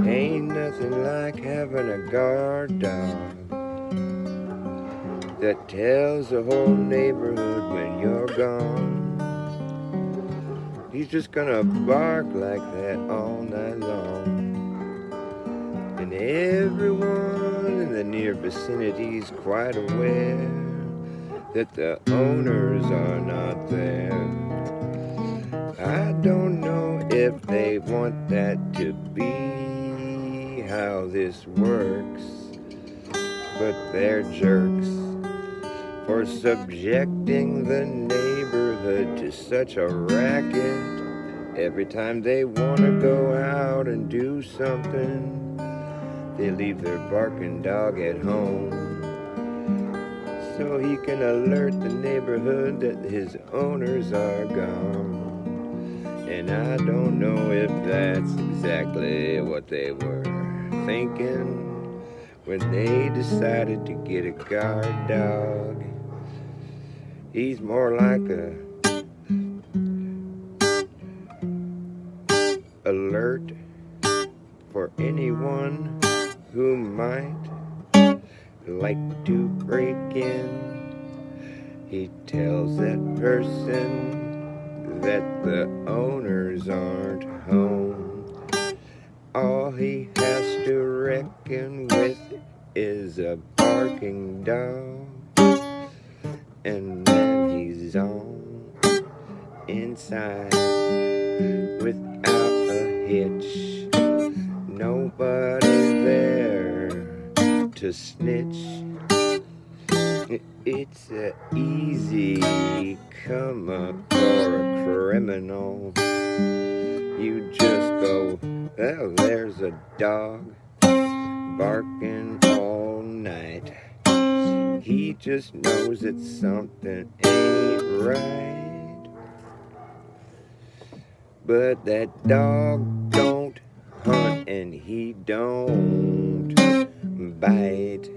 Ain't nothing like having a guard dog that tells the whole neighborhood when you're gone. He's just gonna bark like that all night long. And everyone in the near vicinity's quite aware that the owners are not there. I don't know if they want that to be how this works, but they're jerks for subjecting the neighborhood to such a racket. Every time they want to go out and do something, they leave their barking dog at home so he can alert the neighborhood that his owners are gone. And I don't know if that's exactly what they were thinking when they decided to get a guard dog. He's more like a alert for anyone who might like to break in. He tells that person that the owners aren't home. All he has to reckon with is a barking dog, and then he's on inside without a hitch. Nobody there to snitch. It's a easy come up for a criminal. You just go, well, there's a dog barking all night. He just knows that something ain't right. But that dog don't hunt and he don't bite.